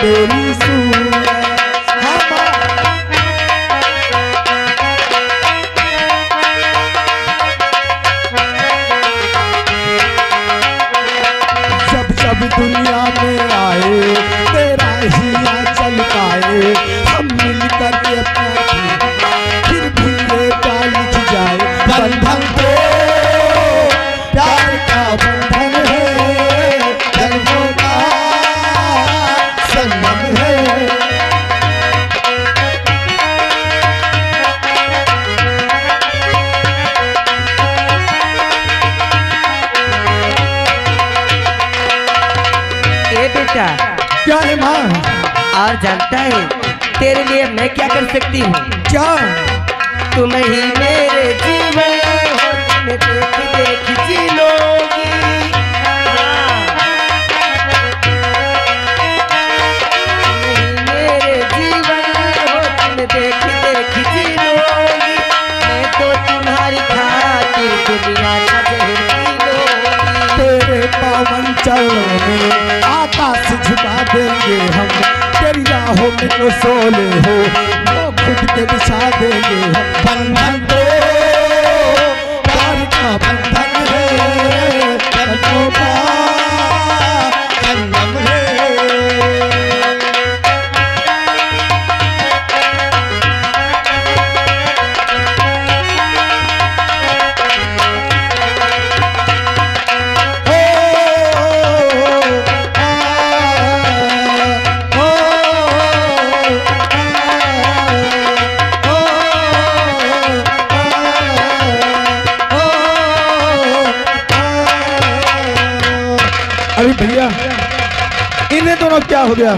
तेरी सूरत। जब जब दुनिया में आए तेरा ही चल पाए, हम मिलकर के अपना फिर भी ये प्यार लिख जाए। बंधन तो प्यार का बंधन है, जन्मों का संगम है। ए बेटा, क्या है माँ? और जानता है तेरे लिए मैं क्या कर सकती हूँ? क्या? तुम ही मेरे जीवन हो, तुम्हें देख देख जी लोगी। तुम ही मेरे जीवन हो, तुम्हें देख देख जी लोगी। मैं तो तुम्हारी खातिर दुनिया का जहर पी लूंगी। तेरे पावन चरणों में आकाश झुका देंगे हम, तेरी राहों में जो सोले हो वो खुद के बिछा देंगे हम। बंधन तो प्यार का बंधन है, जन्मों का संगम है। अरे भैया, इन्हें दोनों क्या हो गया?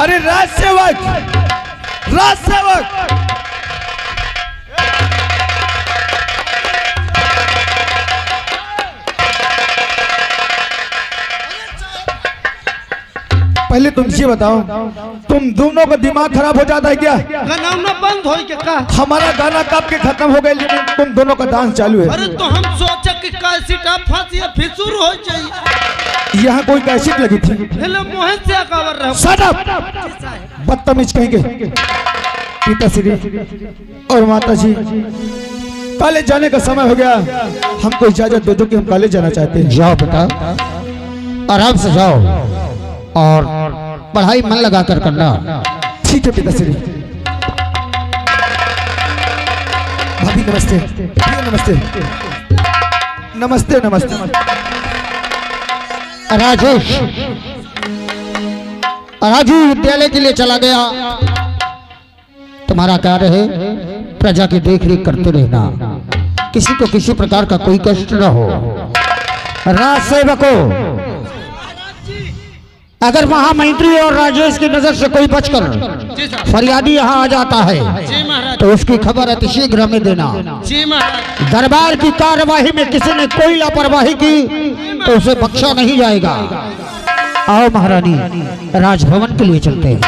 अरे राज सेवक, राज सेवक, पहले तुम ये बताओ, तुम दोनों का दिमाग खराब हो जाता है क्या? गाना बंद हो क्या? हमारा गाना कब के खत्म हो गए, लेकिन तुम दोनों का डांस चालू है। अरे तो हम सोचा कि कैसेट फांसी फिर शुरू हो जाए। यहाँ कोई कैसेट लगी थी? फिल्म मोहन से अकावर रहा। शट अप, बदतमीज कहेंगे। पिताश्री और माताजी, कॉलेज जाने का समय हो गया, हमको इजाजत दे दो कि हम कॉलेज जाना चाहते हैं। जाओ बेटा, आराम से जाओ और पढ़ाई मन लगा कर करना। ठीक है पिताश्री। भाभी नमस्ते। नमस्ते नमस्ते नमस्ते। राजेश, राजू विद्यालय के लिए चला गया। तुम्हारा कार्य है प्रजा की देखरेख करते रहना, किसी को किसी प्रकार का कोई कष्ट न हो। राज सेवकों, अगर महामंत्री और राजेश की नजर से कोई बचकर फरियादी यहाँ आ जाता है तो उसकी खबर अतिशीघ्र हमें देना। दरबार की कार्यवाही में किसी ने कोई लापरवाही की तो उसे बख्शा नहीं जाएगा। आओ महारानी, राजभवन के लिए चलते हैं।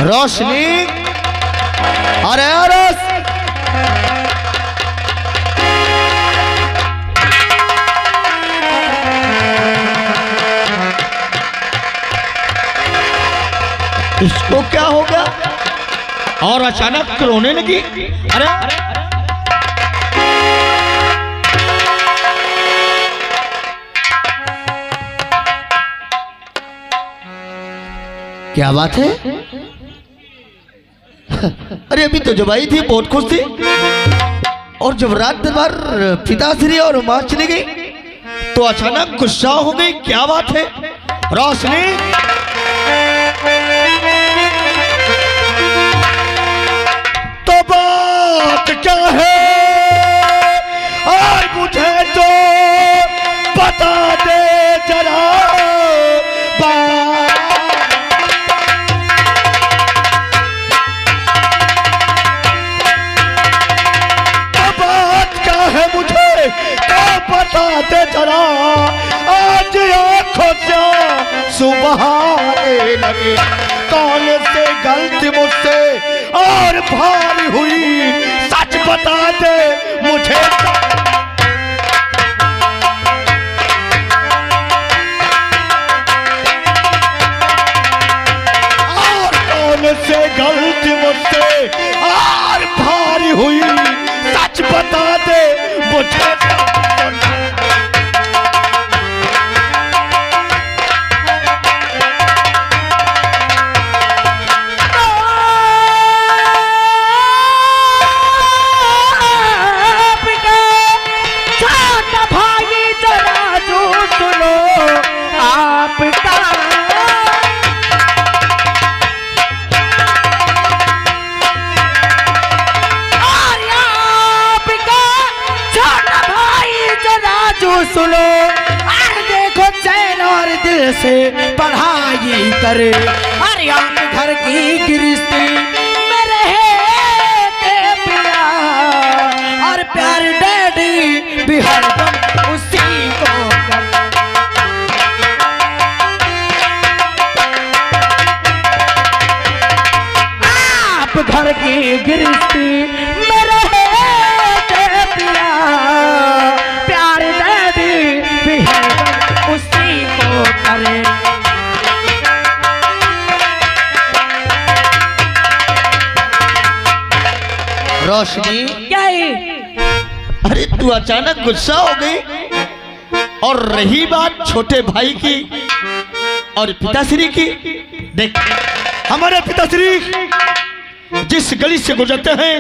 रोशनी, अरे रोश, इसको क्या हो गया और अचानक रोने लगी? अरे क्या बात है? अरे अभी तो जब आई थी बहुत खुश थी, और जब रात भर पिताश्री और माँ चली गई तो अचानक गुस्सा हो गई। क्या बात है रोशनी? तो बात क्या है और मुझे तो बता दे जरा। बताते जरा, आज आंखों से सुबह आने लगे। कौन से गलती मुझसे और भारी हुई, सच बता दे मुझे। और कौन से गलती मुझसे और भारी हुई, सच बता दे मुझे। सुनो और देखो चैन और दिल से पढ़ाई करे, अरे आप घर की गृहस्थी में रहे पिया, और प्यार डैडी भी हरदम उसी को कर। आप घर की गृहस्थी में रहे पिया, प्यार उसी को करे। रोशनी, क्या है? अरे तू अचानक गुस्सा हो गई। और रही बात छोटे भाई की और पिताश्री की, देख हमारे पिताश्री जिस गली से गुजरते हैं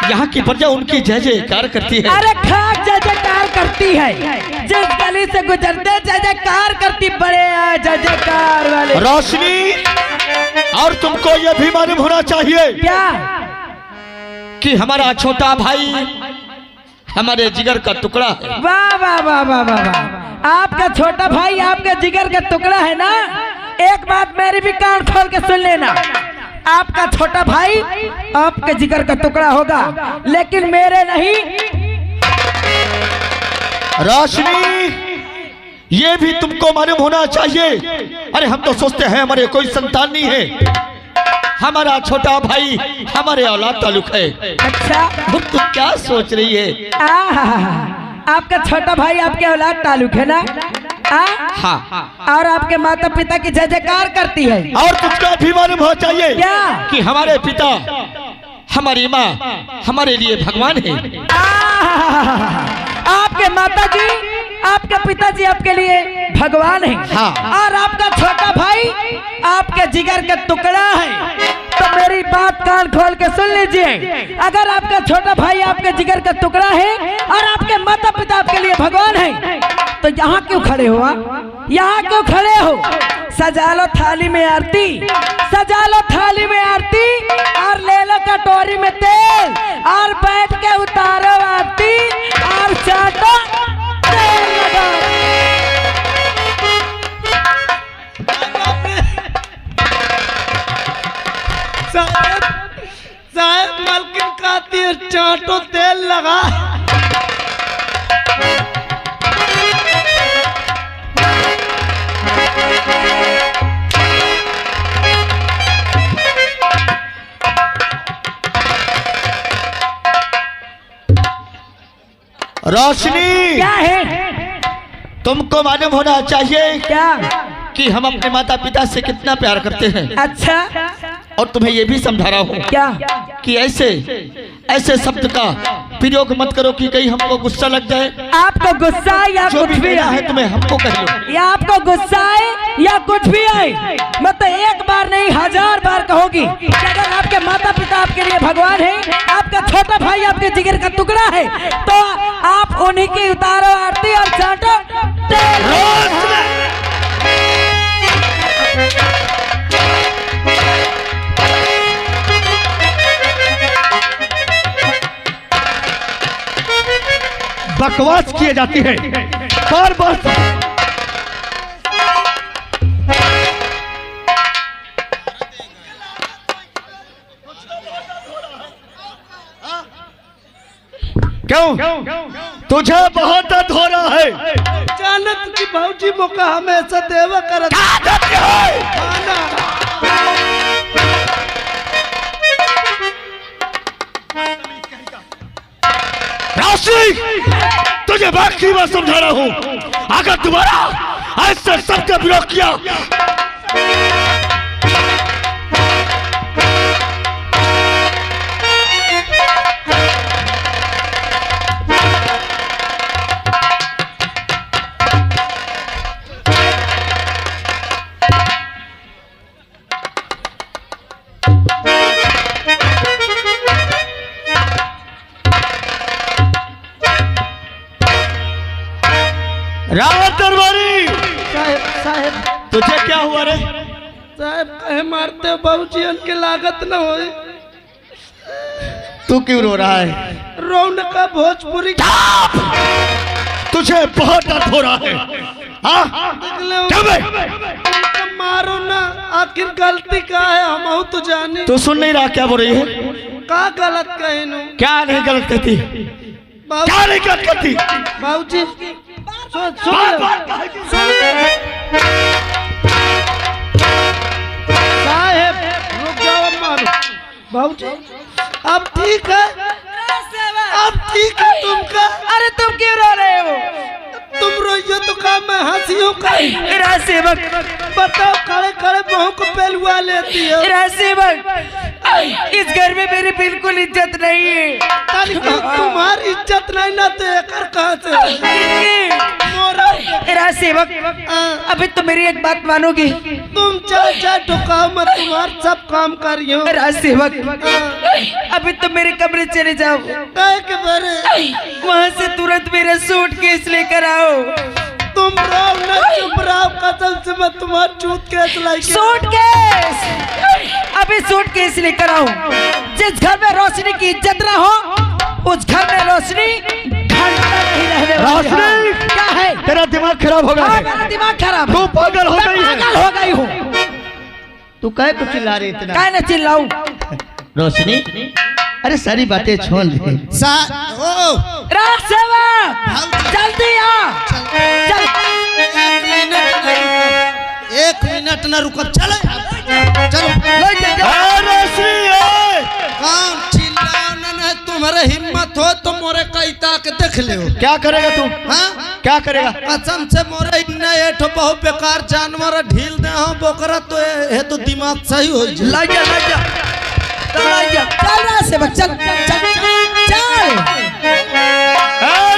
यहाँ की प्रजा उनकी जय जयकार करती है। अरे खाक जय जयकार करती है, जिस गली से गुजरते जय जयकार करती, बड़े जय जयकार वाले। रोशनी, और तुमको यह भी मालूम होना चाहिए क्या कि हमारा छोटा भाई हमारे जिगर का टुकड़ा है। वाह वाह वाह वाह वाह वाह, आपका छोटा भाई आपका जिगर का टुकड़ा है ना। एक बात मेरी भी कान खोल के सुन लेना, आपका छोटा भाई आपके जिगर का टुकड़ा होगा, लेकिन मेरे नहीं। रोशनी, ये भी तुमको मालूम होना चाहिए। अरे हम तो सोचते हैं हमारे कोई संतान नहीं है, हमारा छोटा भाई हमारे औलाद ताल्लुक है। अच्छा, तुम क्या सोच रही है? आपका छोटा भाई आपके औलाद ताल्लुक है ना? हाँ। और आपके माता पिता की जय जयकार करती है। और तुझको भी मालूम होना चाहिए क्या कि हमारे पिता हमारी माँ हमारे लिए भगवान है। आपके माता जी आपके पिताजी आपके लिए भगवान है। हाँ। और आपका छोटा भाई आपके जिगर का टुकड़ा है। तो मेरी बात कान खोल के सुन लीजिए, अगर आपका छोटा भाई आपके जिगर का टुकड़ा है और आपके माता पिता आपके लिए भगवान है, तो यहाँ क्यों खड़े हो? यहाँ क्यों खड़े हो? सजा लो थाली में आरती, सजा लो थाली में आरती, और ले लो कटोरी में तेल, और बैठ के उतारो आरती और चाटो तेल लगाओ। साहब मालकिन कहती है चाटो तेल लगा। रोशनी, क्या है? तुमको मालूम होना चाहिए क्या? कि हम अपने माता पिता से कितना प्यार करते हैं। अच्छा, और तुम्हें यह भी समझा रहा हूँ क्या? कि ऐसे शब्द का प्रयोग मत करो कि कहीं हमको गुस्सा लग जाए। आपको गुस्सा या जो कुछ भी भी कहना है आए, तुम्हें हमको कह लो। या आपको गुस्सा आए या कुछ भी आए, मतलब एक बार नहीं 1000 बार कहोगी कि अगर आपके माता पिता आपके लिए भगवान है, आपका छोटा भाई आपके जिगर का टुकड़ा है, तो आप उन्हीं की उतारो आरती और चाटो तेल। बकवास किए जाती है बार बार। क्यों? तुझे बहुत दर्द हो रहा है। जानत की भाऊजी मौका हमेशा देवा करत। क्या दर्द है? खाना राशि तुझे बाकी बात समझा रहा हूं, अगर दोबारा ऐसे सबका विरोध किया रावत दरबारी। साहेब साहेब तुझे क्या हुआ रे? साहेब कहे मारते बाबूजी उनके लागत न होए। तू क्यों रो रहा है? रौनक का भोजपुरी तुझे बहुत दर्द हो रहा है। हाँ? क्या बे? उनका मारो ना, आखिर गलती का है हम तो जाने। तू सुन नहीं रहा क्या बोल रही है? का गलत कहे नु? क्या नहीं गलत कहती? क्या नहीं गलत करती? बाबूजी सुन साहेब रुक जाओ मारो। बाबूजी अब ठीक है, अब ठीक है तुमका। अरे तुम क्यों रो रहे हो? तुम रोइयो तो काम मैं हंसियों का। राज सेवक बताओ, खड़े खड़े बहू को पहलुआ लेती हो। राज सेवक इस घर में मेरी बिल्कुल इज्जत नहीं है। तुम्हारी इज्जत नहीं ना तो एकर कहाँ से? राज सेवक अभी तुम मेरी एक बात मानोगी? तुम चाचा ठुकाओ मत, तुम्हार सब काम करियो। राज सेवक अभी तुम मेरे कमरे चले जाओ, के बारे वहाँ से तुरंत मेरा सूटकेस लेकर आओ। तुम राव न चुप रहो, कसम से मैं तुम्हारा सूटकेस लाई। सूटकेस अभी सूटकेस लेकर आओ। जिस घर में रोशनी की इज्जत ना हो उस घर में रोशनी घंटा नहीं रहने वाली। रोशनी क्या है? तेरा दिमाग खराब हो गया है। मेरा दिमाग खराब। तू पागल हो गई है। पागल हो गई हूँ। तू काहे को चिल्ला रही इतना? काहे न चिल्लाऊं? रोशनी अरे सारी बातें छोड़ दे। राज सेवक जल्दी आ। चल 1 मिनट न रुको, चलो चलो। रोशनी काम चिल्लाओ न, तुम्हारे हिम्मत हो तो मोरे कैता के देख ले। क्या करेगा तू? हाँ क्या करेगा? कसम से मोरे इन्ने एठो बहुत बेकार जानवर ढील दे हो बोकरा तो ये तो दिमाग सही हो जाए। ला जा चल राज सेवक चल चल चल।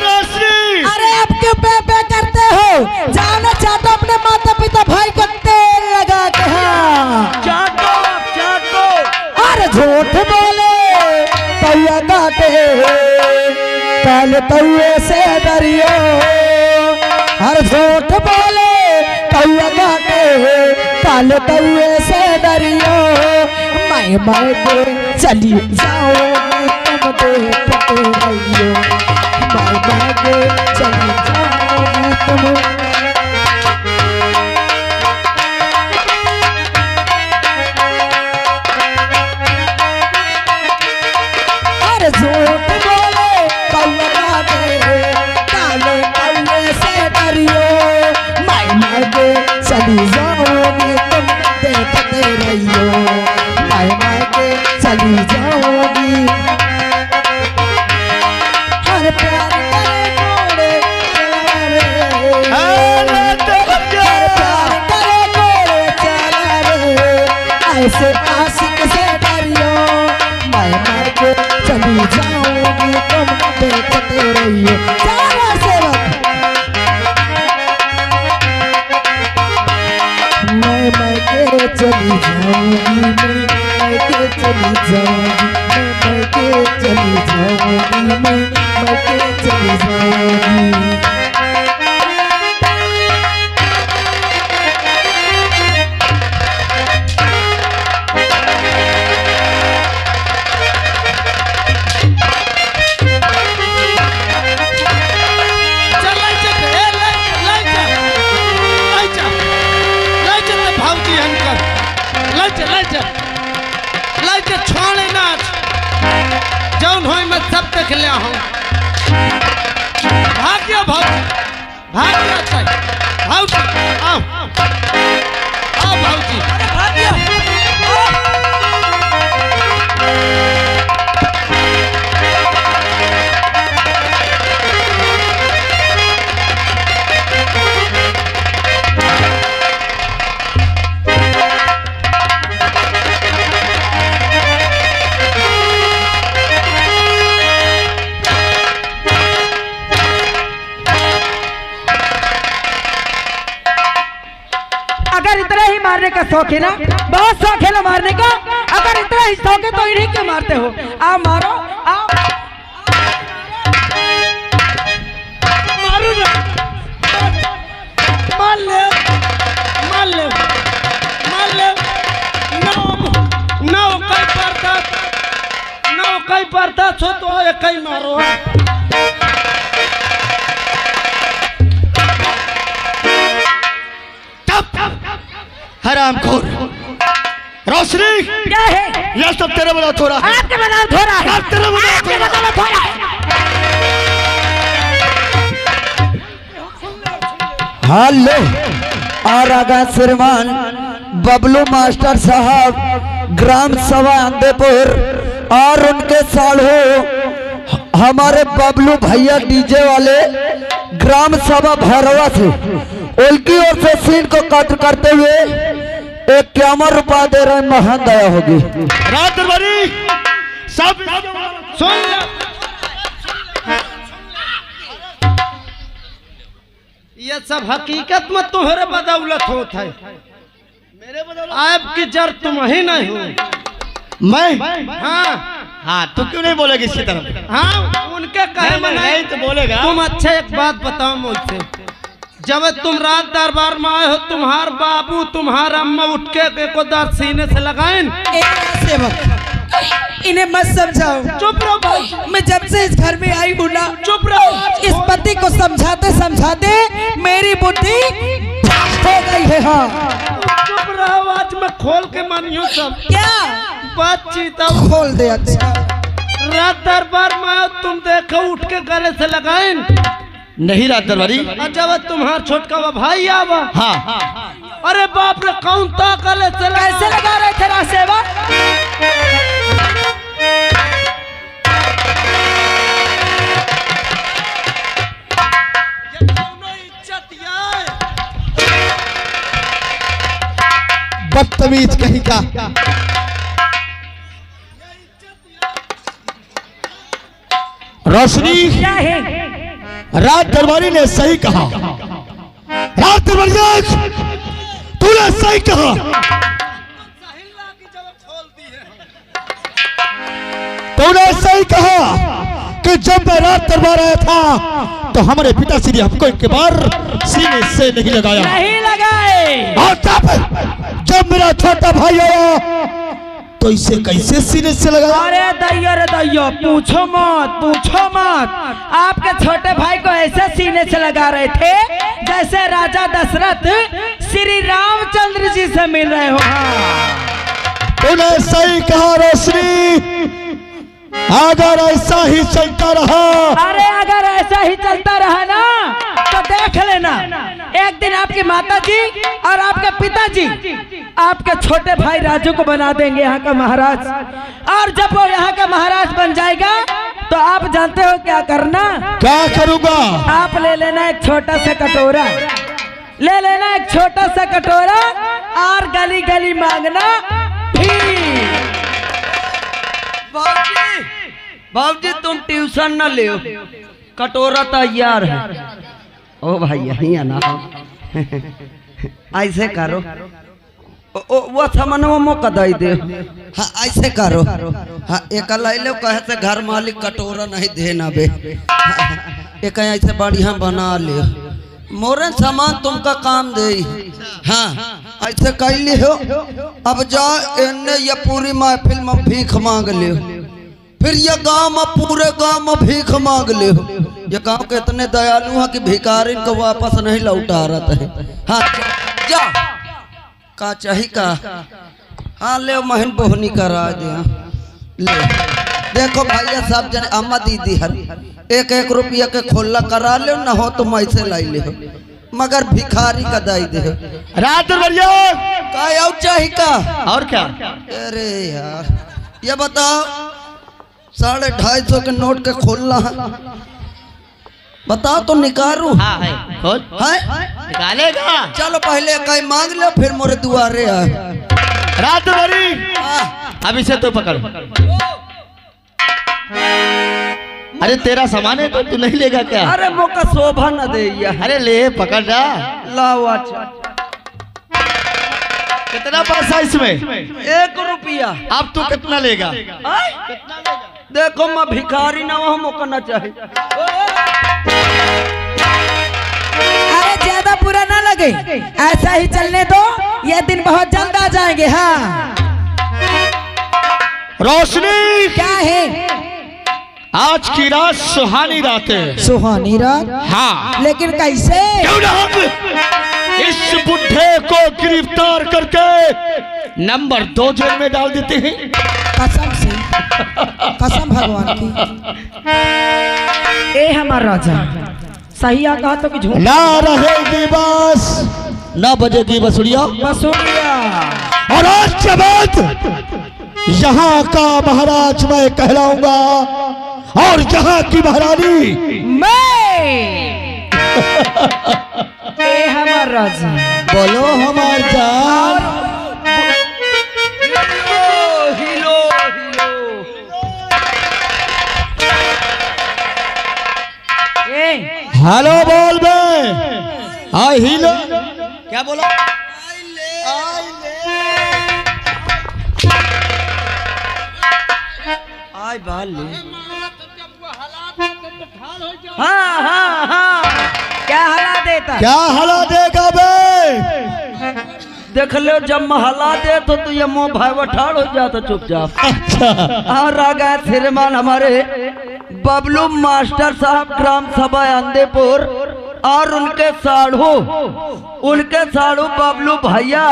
रोशनी अरे अब क्यों पे करते हो? जाना चाहते हो अपने माता पिता भाई को तेल लगा के। हाँ चाटो। अरे झूठ बोले तौया काटे, कल तौए से डरियो। हर झूठ बोले तौया काटे, कल तौए से डरियो। मैं के चली जाओगी तुम देखते रहियो। मैं के चली जाओगी तुम। अरे झूठ बोले कौआ के, काले कौए से डरियो। मैं के चली जाओगी तुम देखते रहियो। मैं के चली जाओगी। हर प्यार करे घोड़े चलावे, हर प्यार करे घोड़े चलावे। ऐसे आशिक से डरियो। मैं के चली जाऊंगी तुम देखते रहियो। चलो सेवक मैं के चली जाऊंगी, मैं के चली जाऊंगी, मैं के चली जाऊंगी, मैं के चली जाऊंगी। जौन हो मैं सब देख लिया हूँ। भाग्य भाग्य भाग्य आओ भाजी। मारने का शौक है ना, बहुत शौक है ना मारने का। अगर इतना ही शौक है तो इन्हीं क्यों मारते हो? आप मारो, आप मारो ना, मार ले, मार ले, मार ले। नौ कई पड़ता छो तो एक ही मारो। हरामखोर रोशनी, क्या है यह सब तेरे बदौलत हो रहा है। आपके बदौलत हो रहा है, सब तेरे बदौलत आपके बदौलत हो रहा है। हेलो और आगा श्रीमान बबलू मास्टर साहब ग्राम सभा अंधेपुर और उनके साढ़ू हमारे बबलू भैया डीजे वाले ग्राम सभा भैरवा से उनकी ओर से सीन को कट करते हुए 51 रुपया दे रहे हैं। महान दया होगी। रात दरबारी सब सुन ले, ये सब हकीकत में तुम्हारे बदौलत होता है। मेरे बदौलत आपकी जड़ तुम ही नहीं हो। मैं हाँ हाँ, तू क्यों नहीं बोलेगी इसकी तरफ? हाँ, उनके कहे में नहीं तो बोलेगा। तुम अच्छा एक बात बताओ मुझसे, जब तुम रात दरबार में आए हो, तुम्हार बाबू तुम्हारा अम्मा उठ के को दांत सीने से लगाए? सेवक इन्हें मत समझाओ। चुप रहो भाई। मैं जब से इस घर में आई हूँ ना, चुप रहो। इस पति को समझाते समझाते मेरी बुद्धि हो गई है। हाँ चुप रहो, आज मैं खोल के मानियो सब क्या बातचीत। खोल दे। अच्छा रात दरबार में आए, तुम देखो उठ के गले से लगाए? नहीं रात दरबारी। और जब तुम्हारा छोटका वो भाई आवा, हाँ अरे बाप रे, कौन ता गले से कैसे लगा रहे थे राज सेवक? बदतमीज कहीं का। रोशनी, क्या है? रात दरबारी ने सही कहा। रात दरबारी तूने सही कहा। तूने सही कहा कि जब मैं रात दरबार आया था तो हमारे पिताश्री हमको एक बार सीने से नहीं लगाया। नहीं लगाए। और जब मेरा छोटा भाई आया तो इसे कैसे सीने से लगाया? अरे दैयो पूछो मत। आपके छोटे भाई को ऐसे सीने से लगा रहे थे जैसे राजा दशरथ श्री रामचंद्र जी से मिल रहे हो। तूने सही कहा रोशनी। अगर ऐसा ही चलता रहा, अरे अगर ऐसा ही चलता रहा ना तो देख लेना, एक दिन आपकी माता जी और आपके पिताजी आपके छोटे भाई राजू को बना देंगे यहाँ का महाराज। और जब वो यहाँ का महाराज बन जाएगा तो आप जानते हो क्या करना? क्या करूँगा? आप ले लेना एक छोटा सा कटोरा, ले लेना एक छोटा सा कटोरा और गली गली मांगना। फिर बाबूजी तुम ट्यूशन न ले, कटोरा तैयार है। ओ भाई यही है ना, ऐसे करो। वो सामानवा मौका दे दे। हाँ ऐसे करो। हाँ एक लै लो, कहे से घर मालिक कटोरा नहीं देना बे। एक ऐसे बढ़िया बना ले, मोरे सामान तुमका काम दे। हाँ ऐसे कर ली हो। अब जा इन्ने ये पूरी महफिल में भीख मांग ले, फिर ये गांव में पूरे गांव में भीख मांग ले। ये गांव के इतने दयालु हैं कि भिखारी को वापस नहीं लौटा रहा है। हाँ जा का चाहिए का। हाँ ले महन बोहनी करा दे। ले देखो भैया सब जने अम्मा दीदी हर एक एक रुपया के खोला करा ले, न हो तो मैं से लाई ले, मगर भिखारी का दाई दे। रात दरबारिया का और चाहिए का। और क्या? अरे यार ये बताओ, 250 के नोट के खोलना है, बताओ तो निकालू। हाँ है, खोल। है निकालेगा। चलो पहले कहीं मांग लो, फिर मोरे दुआरे आए। रात दरबारी अब इसे तो पकड़। अरे तेरा सामान है तो तू नहीं लेगा क्या? अरे मौका शोभा न दे। अरे ले पकड़ जा। लाओ अच्छा कितना पैसा इसमें? 1 रुपया। अब तू कितना लेगा? आय? देखो मैं भिखारी ना हूँ, मौका ना चाहे। अरे ज्यादा बुरा ना लगे, ऐसा ही चलने दो, ये दिन बहुत जल्द आ जाएंगे। हाँ रोशनी, क्या है? आज की रात सुहानी रात है। सुहानी रात? हाँ, लेकिन कैसे? क्यों ना हम इस बुढ़े को गिरफ्तार करके नंबर 2 जेल में डाल देते हैं। कसम से, कसम भगवान की। ए हमारा राजा, सही आ कहा तो कि झूठ? ना रहेगी बस, ना बजेगी बसुड़िया। बसुड़िया। और आज के बाद यहाँ का महाराज मैं कहलाऊंगा और यहाँ की महारानी मैं। ए हमारा राजा, बोलो हमार जान। हिलो ए हेलो बोल बे। हाँ हिलो। क्या बोला? आय बाल ले। हाँ हाँ हाँ, क्या हला देता? क्या हला देगा बे? देख लो जब महला दे तो ये मुँह भाई वठाड़ हो जाता चुपचाप। और रागा श्रीमान हमारे बबलू मास्टर साहब ग्राम सभा आंदेपुर और उनके साढ़ू बबलू भैया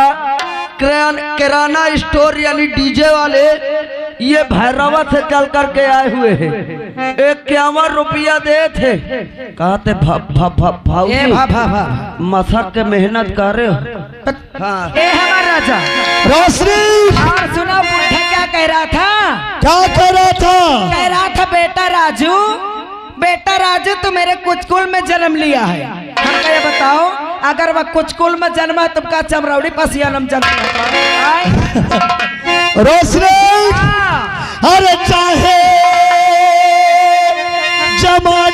किराना स्टोर यानी डीजे वाले, ये भैरवा से चल करके आए हुए हैं। 51 रुपया दे थे। कहते भाव मसक के मेहनत कर रहे हो। हाँ। ए हमारा राजा, रोशनी, और सुना बुढ़ा क्या कह रहा था? क्या कह रहा था? कह रहा था बेटा राजू तू मेरे कुचकुल में जन्म लिया है। हमको ये बताओ, अगर वह कुचकुल में जन्मा तुमका चमरौड़ी पसियानम जन्म। रोशनी, अरे चाहे जमाना